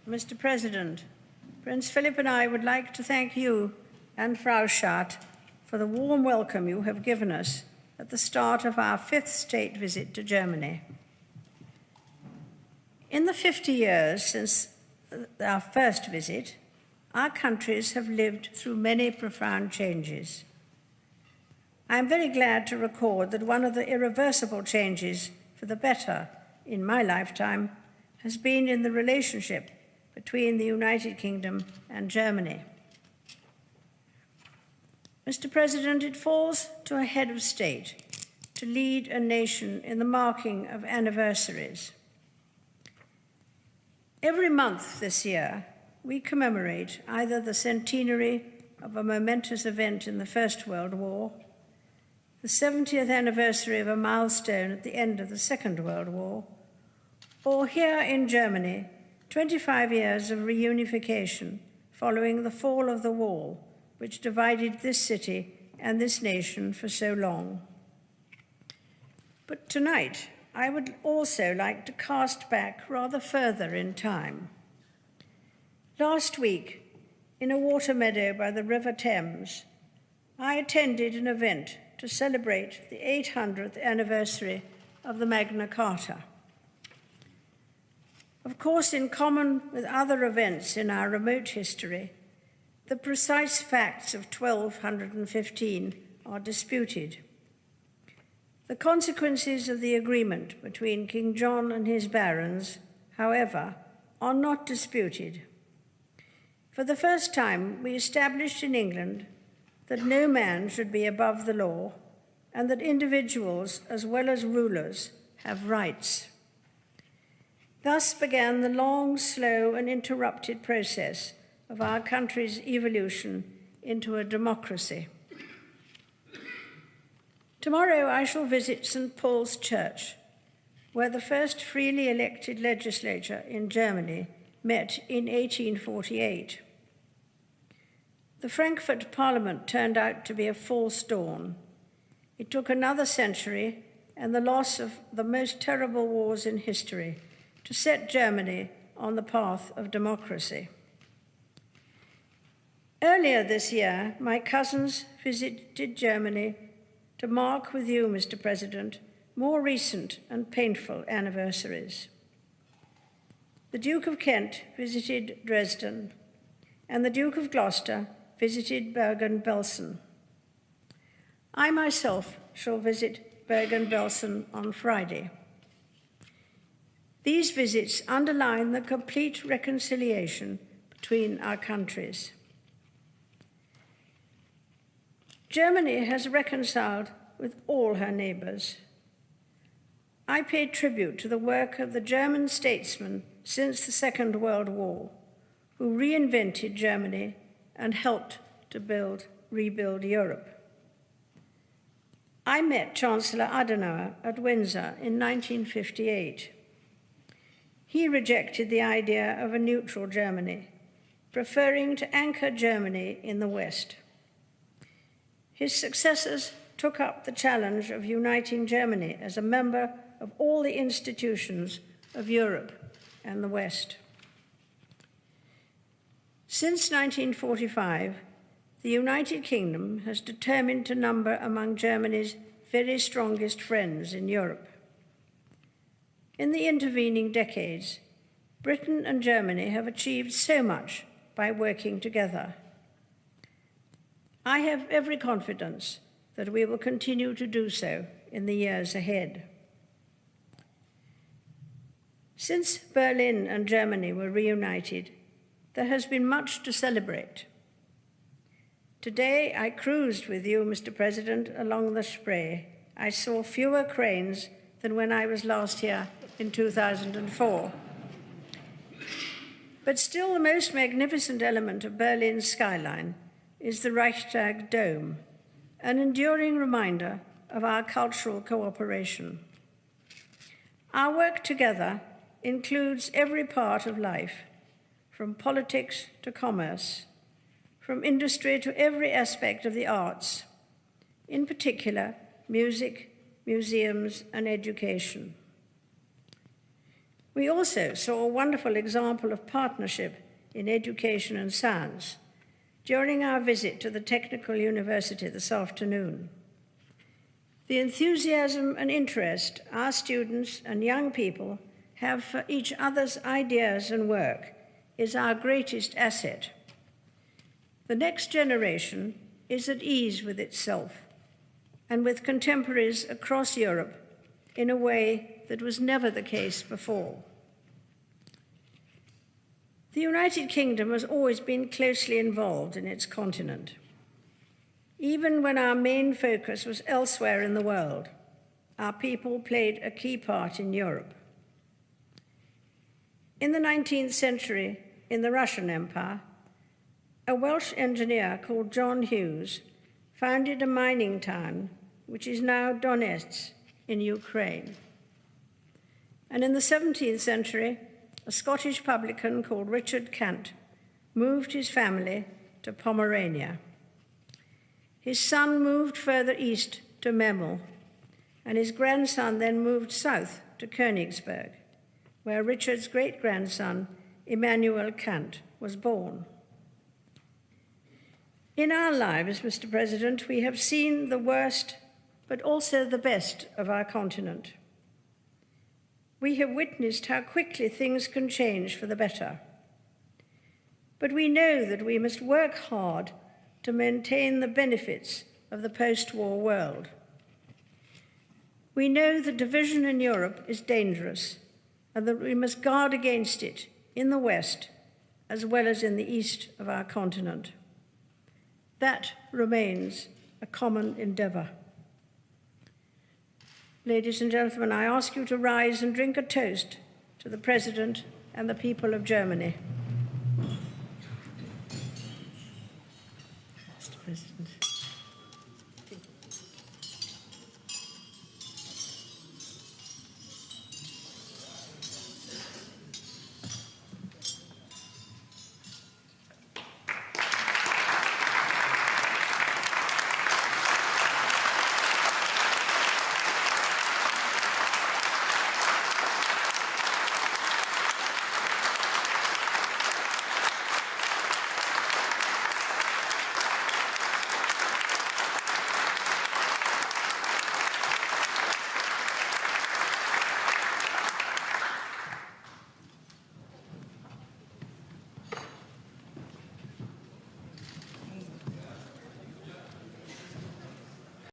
Mr. President, Prince Philip and I would like to thank you and Frau Schardt for the warm welcome you have given us at the start of our 5th state visit to Germany. In the 50 years since our first visit, our countries have lived through many profound changes. I am very glad to record that one of the irreversible changes for the better in my lifetime has been in the relationship between the United Kingdom and Germany. Mr. President, it falls to a head of state to lead a nation in the marking of anniversaries. Every month this year, we commemorate either the centenary of a momentous event in the First World War, the 70th anniversary of a milestone at the end of the Second World War, or here in Germany, 25 years of reunification following the fall of the wall, which divided this city and this nation for so long. But tonight, I would also like to cast back rather further in time. Last week, in a water meadow by the River Thames, I attended an event to celebrate the 800th anniversary of the Magna Carta. Of course, in common with other events in our remote history, the precise facts of 1215 are disputed. The consequences of the agreement between King John and his barons, however, are not disputed. For the first time, we established in England that no man should be above the law and that individuals, as well as rulers, have rights. Thus began the long, slow, and interrupted process of our country's evolution into a democracy. Tomorrow I shall visit St. Paul's Church, where the first freely elected legislature in Germany met in 1848. The Frankfurt Parliament turned out to be a false dawn. It took another century and the loss of the most terrible wars in history to set Germany on the path of democracy. Earlier this year, my cousins visited Germany to mark with you, Mr. President, more recent and painful anniversaries. The Duke of Kent visited Dresden, and the Duke of Gloucester visited Bergen-Belsen. I myself shall visit Bergen-Belsen on Friday. These visits underline the complete reconciliation between our countries. Germany has reconciled with all her neighbors. I pay tribute to the work of the German statesmen since the Second World War, who reinvented Germany and helped to rebuild Europe. I met Chancellor Adenauer at Windsor in 1958. He rejected the idea of a neutral Germany, preferring to anchor Germany in the West. His successors took up the challenge of uniting Germany as a member of all the institutions of Europe and the West. Since 1945, the United Kingdom has determined to number among Germany's very strongest friends in Europe. In the intervening decades, Britain and Germany have achieved so much by working together. I have every confidence that we will continue to do so in the years ahead. Since Berlin and Germany were reunited, there has been much to celebrate. Today, I cruised with you, Mr. President, along the Spree. I saw fewer cranes than when I was last here in 2004. But still, the most magnificent element of Berlin's skyline is the Reichstag dome, an enduring reminder of our cultural cooperation. Our work together includes every part of life, from politics to commerce, from industry to every aspect of the arts, in particular, music, museums, and education. We also saw a wonderful example of partnership in education and science during our visit to the Technical University this afternoon. The enthusiasm and interest our students and young people have for each other's ideas and work is our greatest asset. The next generation is at ease with itself and with contemporaries across Europe in a way that was never the case before. The United Kingdom has always been closely involved in its continent. Even when our main focus was elsewhere in the world, our people played a key part in Europe. In the 19th century, in the Russian Empire, a Welsh engineer called John Hughes founded a mining town, which is now Donetsk in Ukraine. And in the 17th century, a Scottish publican called Richard Cant moved his family to Pomerania. His son moved further east to Memel, and his grandson then moved south to Königsberg, where Richard's great-grandson, Immanuel Kant, was born. In our lives, Mr. President, we have seen the worst, but also the best of our continent. We have witnessed how quickly things can change for the better. But we know that we must work hard to maintain the benefits of the post-war world. We know that division in Europe is dangerous and that we must guard against it in the West as well as in the east of our continent. That remains a common endeavor. Ladies and gentlemen, I ask you to rise and drink a toast to the President and the people of Germany.